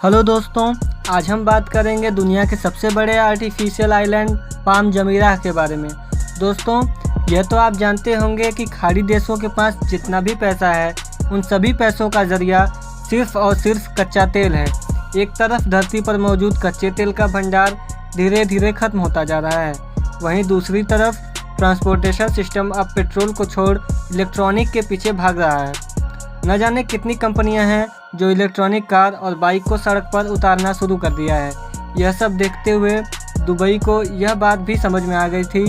Hello दोस्तों, आज हम बात करेंगे दुनिया के सबसे बड़े आर्टिफिशियल आइलैंड पाम जमीराह के बारे में। दोस्तों, यह तो आप जानते होंगे कि खाड़ी देशों के पास जितना भी पैसा है, उन सभी पैसों का जरिया सिर्फ और सिर्फ कच्चा तेल है। एक तरफ धरती पर मौजूद कच्चे तेल का भंडार धीरे धीरे खत्म होता जा रहा है, वहीं दूसरी तरफ ट्रांसपोर्टेशन सिस्टम अब पेट्रोल को छोड़ इलेक्ट्रॉनिक के पीछे भाग रहा है। न जाने कितनी कंपनियां हैं जो इलेक्ट्रॉनिक कार और बाइक को सड़क पर उतारना शुरू कर दिया है। यह सब देखते हुए दुबई को यह बात भी समझ में आ गई थी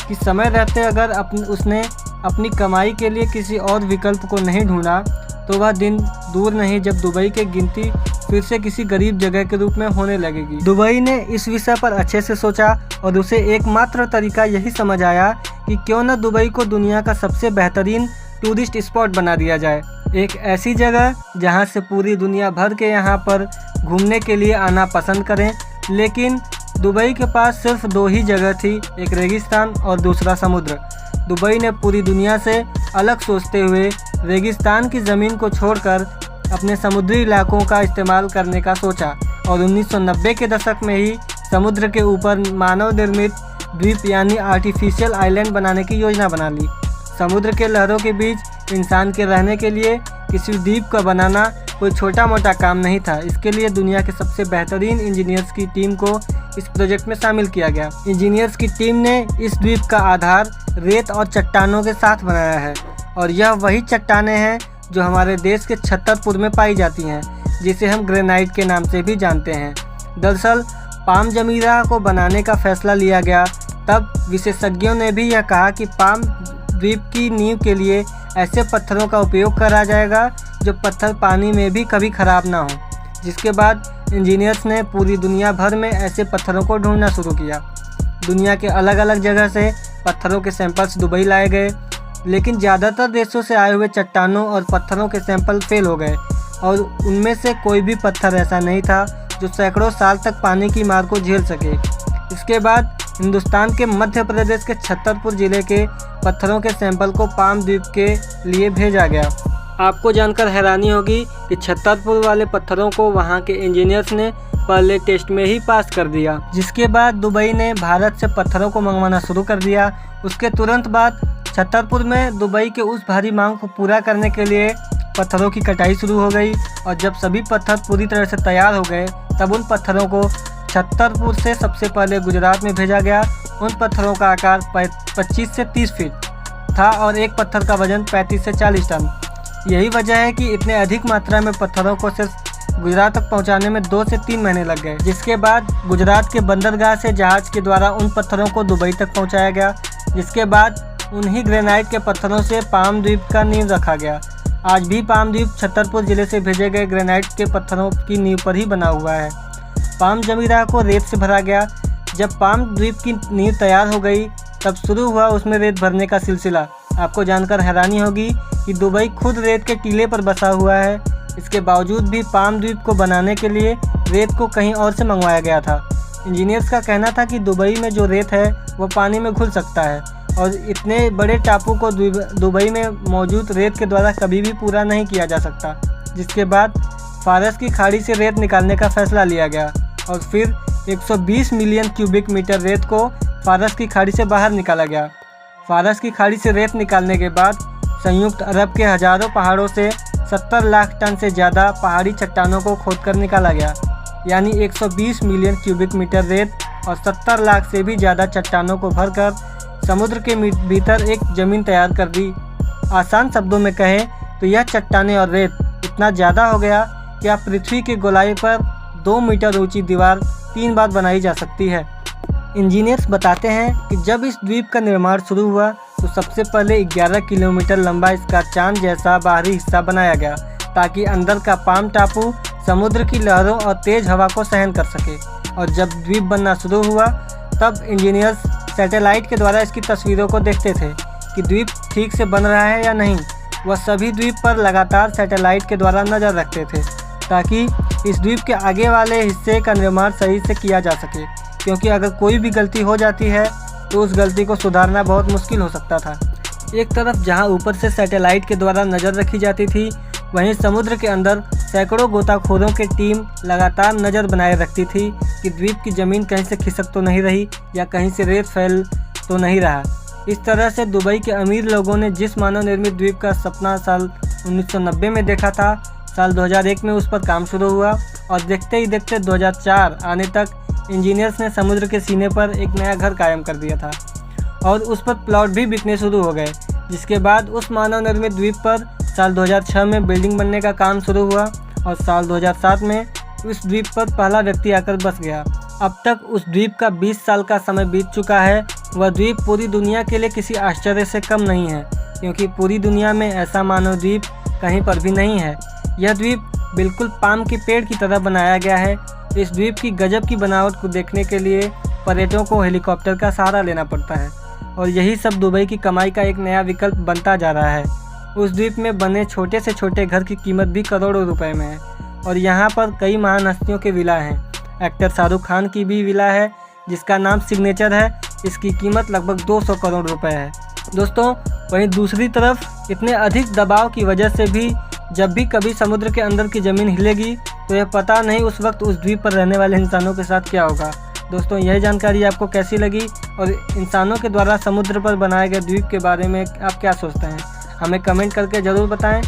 कि समय रहते अगर उसने अपनी कमाई के लिए किसी और विकल्प को नहीं ढूंढा तो वह दिन दूर नहीं जब दुबई की गिनती फिर से किसी गरीब जगह के रूप में होने लगेगी। दुबई ने इस विषय पर अच्छे से सोचा और उसे एकमात्र तरीका यही समझ आया कि क्यों न दुबई को दुनिया का सबसे बेहतरीन टूरिस्ट स्पॉट बना दिया जाए। एक ऐसी जगह जहां से पूरी दुनिया भर के यहां पर घूमने के लिए आना पसंद करें। लेकिन दुबई के पास सिर्फ दो ही जगह थी, एक रेगिस्तान और दूसरा समुद्र। दुबई ने पूरी दुनिया से अलग सोचते हुए रेगिस्तान की ज़मीन को छोड़कर अपने समुद्री इलाकों का इस्तेमाल करने का सोचा और 1990 के दशक में ही समुद्र के ऊपर मानव निर्मित द्वीप यानी आर्टिफिशियल आइलैंड बनाने की योजना बना ली। समुद्र के लहरों के बीच इंसान के रहने के लिए किसी द्वीप का बनाना कोई छोटा मोटा काम नहीं था। इसके लिए दुनिया के सबसे बेहतरीन इंजीनियर्स की टीम को इस प्रोजेक्ट में शामिल किया गया। इंजीनियर्स की टीम ने इस द्वीप का आधार रेत और चट्टानों के साथ बनाया है और यह वही चट्टानें हैं जो हमारे देश के छतरपुर में पाई जाती हैं, जिसे हम ग्रेनाइट के नाम से भी जानते हैं। दरअसल पाम जमीराह को बनाने का फैसला लिया गया तब विशेषज्ञों ने भी यह कहा कि पाम द्वीप की नींव के लिए ऐसे पत्थरों का उपयोग करा जाएगा जो पत्थर पानी में भी कभी खराब ना हो। जिसके बाद इंजीनियर्स ने पूरी दुनिया भर में ऐसे पत्थरों को ढूंढना शुरू किया। दुनिया के अलग अलग जगह से पत्थरों के सैंपल्स दुबई लाए गए, लेकिन ज़्यादातर देशों से आए हुए चट्टानों और पत्थरों के सैंपल फेल हो गए और उनमें से कोई भी पत्थर ऐसा नहीं था जो सैकड़ों साल तक पानी की मार को झेल सके। इसके बाद हिंदुस्तान के मध्य प्रदेश के छतरपुर जिले के पत्थरों के सैंपल को पाम द्वीप के लिए भेजा गया। आपको जानकर हैरानी होगी कि छतरपुर वाले पत्थरों को वहां के इंजीनियर्स ने पहले टेस्ट में ही पास कर दिया। जिसके बाद दुबई ने भारत से पत्थरों को मंगवाना शुरू कर दिया। उसके तुरंत बाद छतरपुर में दुबई के उस भारी मांग को पूरा करने के लिए पत्थरों की कटाई शुरू हो गई और जब सभी पत्थर पूरी तरह से तैयार हो गए तब उन पत्थरों को छतरपुर से सबसे पहले गुजरात में भेजा गया। उन पत्थरों का आकार 25 से 30 फीट था और एक पत्थर का वजन 35 से 40 टन। यही वजह है कि इतने अधिक मात्रा में पत्थरों को सिर्फ गुजरात तक पहुंचाने में 2 से 3 महीने लग गए। जिसके बाद गुजरात के बंदरगाह से जहाज के द्वारा उन पत्थरों को दुबई तक पहुँचाया गया। जिसके बाद उन्हीं ग्रेनाइट के पत्थरों से पाम द्वीप का नींव रखा गया। आज भी पाम द्वीप छतरपुर जिले से भेजे गए ग्रेनाइट के पत्थरों की नींव पर ही बना हुआ है। पाम जमीराह को रेत से भरा गया। जब पाम द्वीप की नींव तैयार हो गई तब शुरू हुआ उसमें रेत भरने का सिलसिला। आपको जानकर हैरानी होगी कि दुबई खुद रेत के टीले पर बसा हुआ है। इसके बावजूद भी पाम द्वीप को बनाने के लिए रेत को कहीं और से मंगवाया गया था। इंजीनियर्स का कहना था कि दुबई में जो रेत है वह पानी में घुल सकता है और इतने बड़े टापू को दुबई में मौजूद रेत के द्वारा कभी भी पूरा नहीं किया जा सकता। जिसके बाद फारस की खाड़ी से रेत निकालने का फैसला लिया गया और फिर 120 मिलियन क्यूबिक मीटर रेत को फारस की खाड़ी से बाहर निकाला गया। फारस की खाड़ी से रेत निकालने के बाद संयुक्त अरब के हजारों पहाड़ों से 70 लाख टन से ज़्यादा पहाड़ी चट्टानों को खोदकर निकाला गया। यानी 120 मिलियन क्यूबिक मीटर रेत और 70 लाख से भी ज़्यादा चट्टानों को भरकर समुद्र के भीतर एक ज़मीन तैयार कर दी। आसान शब्दों में कहें तो यह चट्टानें और रेत इतना ज़्यादा हो गया कि आप पृथ्वी के गोलाई पर 2 मीटर ऊंची दीवार 3 बार बनाई जा सकती है। इंजीनियर्स बताते हैं कि जब इस द्वीप का निर्माण शुरू हुआ तो सबसे पहले 11 किलोमीटर लंबा इसका चांद जैसा बाहरी हिस्सा बनाया गया ताकि अंदर का पाम टापू समुद्र की लहरों और तेज हवा को सहन कर सके। और जब द्वीप बनना शुरू हुआ तब इंजीनियर्स सैटेलाइट के द्वारा इसकी तस्वीरों को देखते थे कि द्वीप ठीक से बन रहा है या नहीं। वह सभी द्वीप पर लगातार सैटेलाइट के द्वारा नज़र रखते थे ताकि इस द्वीप के आगे वाले हिस्से का निर्माण सही से किया जा सके, क्योंकि अगर कोई भी गलती हो जाती है तो उस गलती को सुधारना बहुत मुश्किल हो सकता था। एक तरफ जहां ऊपर से सैटेलाइट के द्वारा नज़र रखी जाती थी, वहीं समुद्र के अंदर सैकड़ों गोताखोरों की टीम लगातार नज़र बनाए रखती थी कि द्वीप की ज़मीन कहीं से खिसक तो नहीं रही या कहीं से रेत फैल तो नहीं रहा। इस तरह से दुबई के अमीर लोगों ने जिस मानव निर्मित द्वीप का सपना साल 1990 में देखा था, साल 2001 में उस पर काम शुरू हुआ और देखते ही देखते 2004 आने तक इंजीनियर्स ने समुद्र के सीने पर एक नया घर कायम कर दिया था और उस पर प्लॉट भी बिकने शुरू हो गए। जिसके बाद उस मानव निर्मित द्वीप पर साल 2006 में बिल्डिंग बनने का काम शुरू हुआ और साल 2007 में उस द्वीप पर पहला व्यक्ति आकर बस गया। अब तक उस द्वीप का 20 साल का समय बीत चुका है। वह द्वीप पूरी दुनिया के लिए किसी आश्चर्य से कम नहीं है, क्योंकि पूरी दुनिया में ऐसा मानव द्वीप कहीं पर भी नहीं है। यह द्वीप बिल्कुल पाम के पेड़ की तरह बनाया गया है। इस द्वीप की गजब की बनावट को देखने के लिए पर्यटकों को हेलीकॉप्टर का सहारा लेना पड़ता है और यही सब दुबई की कमाई का एक नया विकल्प बनता जा रहा है। उस द्वीप में बने छोटे से छोटे घर की कीमत भी करोड़ों रुपए में है और यहाँ पर कई महान हस्तियों के विला हैं। एक्टर शाहरुख खान की भी विला है जिसका नाम सिग्नेचर है। इसकी कीमत लगभग 200 करोड़ रुपए है। दोस्तों, वहीं दूसरी तरफ इतने अधिक दबाव की वजह से भी जब भी कभी समुद्र के अंदर की ज़मीन हिलेगी तो यह पता नहीं उस वक्त उस द्वीप पर रहने वाले इंसानों के साथ क्या होगा। दोस्तों, यह जानकारी आपको कैसी लगी और इंसानों के द्वारा समुद्र पर बनाए गए द्वीप के बारे में आप क्या सोचते हैं, हमें कमेंट करके ज़रूर बताएं।